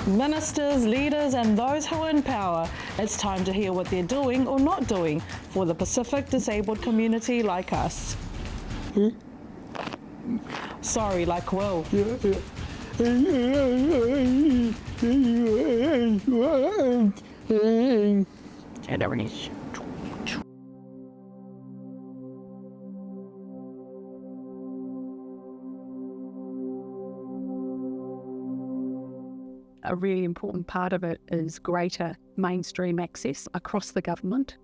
Ministers, leaders and those who are in power, it's time to hear what they're doing or not doing for the Pacific disabled community like us. Sorry, like Will. A really important part of it is greater mainstream access across the government,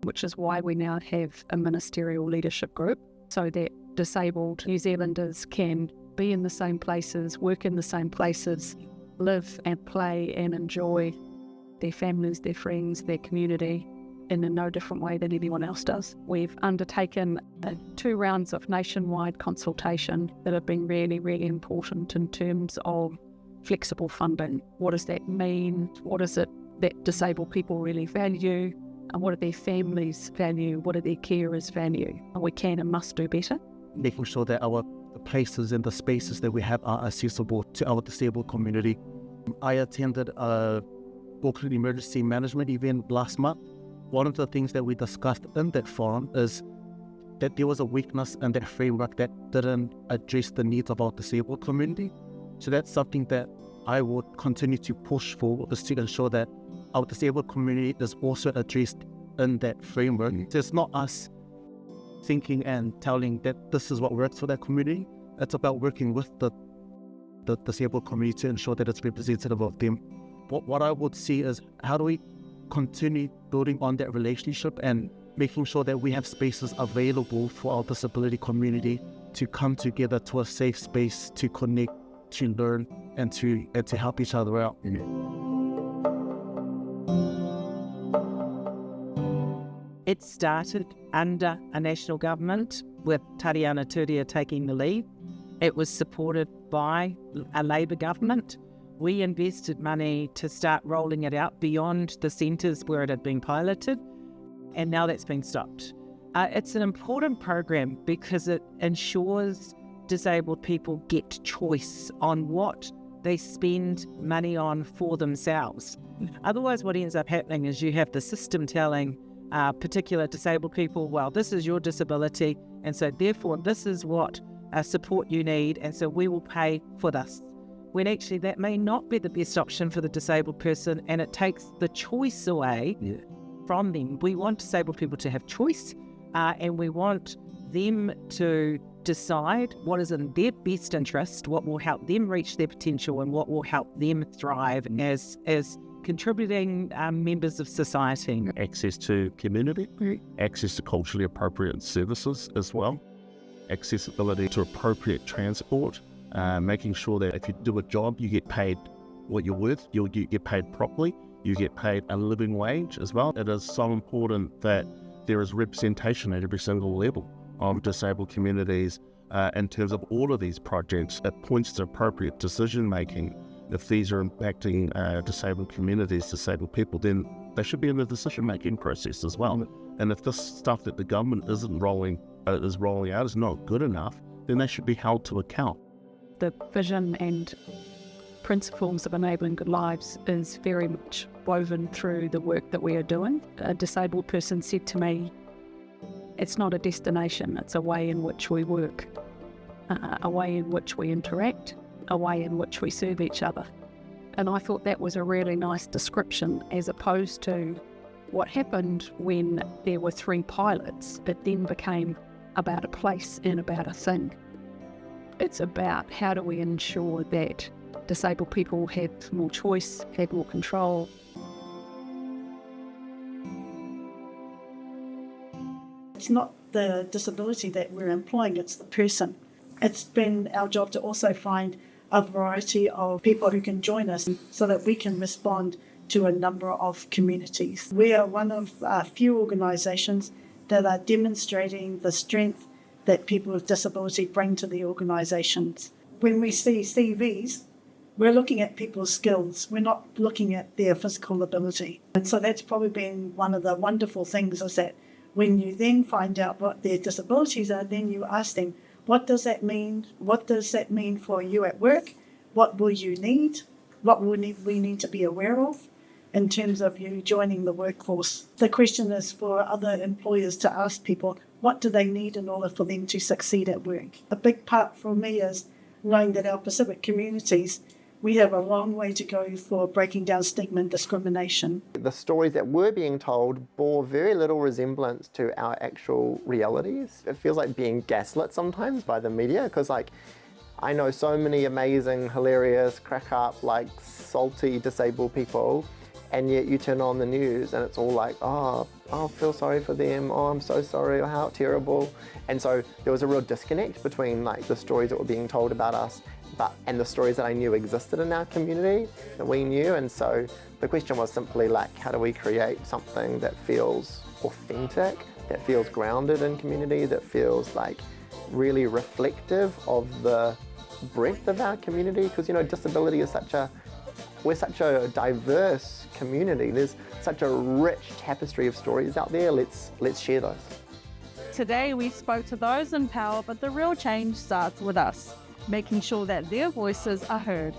which is why we now have a ministerial leadership group so that disabled New Zealanders can be in the same places, work in the same places, live and play and enjoy their families, their friends, their community in a no different way than anyone else does. We've undertaken 2 rounds of nationwide consultation that have been really, really important in terms of flexible funding. What does that mean? What is it that disabled people really value? And what do their families value? What do their carers value? And we can and must do better. Making sure that the places and the spaces that we have are accessible to our disabled community. I attended a Auckland Emergency Management event last month. One of the things that we discussed in that forum is that there was a weakness in that framework that didn't address the needs of our disabled community. So that's something that I would continue to push for, is to ensure that our disabled community is also addressed in that framework. So it's not us thinking and telling that this is what works for that community. It's about working with the disabled community to ensure that it's representative of them. What I would see is, how do we continue building on that relationship and making sure that we have spaces available for our disability community to come together to a safe space to connect, to learn and to help each other out. It started under a national government with Tariana Turia taking the lead. It was supported by a Labour government. We invested money to start rolling it out beyond the centres where it had been piloted, and now that's been stopped. It's an important program because it ensures disabled people get choice on what they spend money on for themselves. Otherwise, what ends up happening is you have the system telling particular disabled people, well, this is your disability, and so therefore this is what support you need, and so we will pay for this. When actually that may not be the best option for the disabled person, and it takes the choice away from them. We want disabled people to have choice, and we want them to decide what is in their best interest, what will help them reach their potential, and what will help them thrive as contributing members of society. Access to community, access to culturally appropriate services as well, accessibility to appropriate transport, making sure that if you do a job, you get paid what you're worth, you get paid properly, you get paid a living wage as well. It is so important that there is representation at every single level of disabled communities in terms of all of these projects. It points to appropriate decision making. If these are impacting disabled communities, disabled people, then they should be in the decision making process as well. And if this stuff that the government is rolling out is not good enough, then they should be held to account. The vision and principles of enabling good lives is very much woven through the work that we are doing. A disabled person said to me, it's not a destination, it's a way in which we work, a way in which we interact, a way in which we serve each other. And I thought that was a really nice description, as opposed to what happened when there were 3 pilots. It then became about a place and about a thing. It's about how do we ensure that disabled people have more choice, have more control. It's not the disability that we're employing, it's the person. It's been our job to also find a variety of people who can join us so that we can respond to a number of communities. We are one of a few organisations that are demonstrating the strength that people with disability bring to the organisations. When we see CVs, we're looking at people's skills. We're not looking at their physical ability. And so that's probably been one of the wonderful things, is that when you then find out what their disabilities are, then you ask them, what does that mean? What does that mean for you at work? what will you need? What will we need to be aware of in terms of you joining the workforce? The question is for other employers to ask people, what do they need in order for them to succeed at work? A big part for me is knowing that our Pacific communities, we have a long way to go for breaking down stigma and discrimination. The stories that were being told bore very little resemblance to our actual realities. It feels like being gaslit sometimes by the media, because I know so many amazing, hilarious, crack up, salty, disabled people, and yet you turn on the news and it's all like, oh, I feel sorry for them, oh, I'm so sorry, oh, how terrible. And so there was a real disconnect between the stories that were being told about us and the stories that I knew existed in our community that we knew. And so the question was simply how do we create something that feels authentic, that feels grounded in community, that feels really reflective of the breadth of our community? Because disability is we're such a diverse community. There's such a rich tapestry of stories out there. Let's share those. Today we spoke to those in power, but the real change starts with us, making sure that their voices are heard.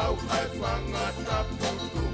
Au ai whangata putu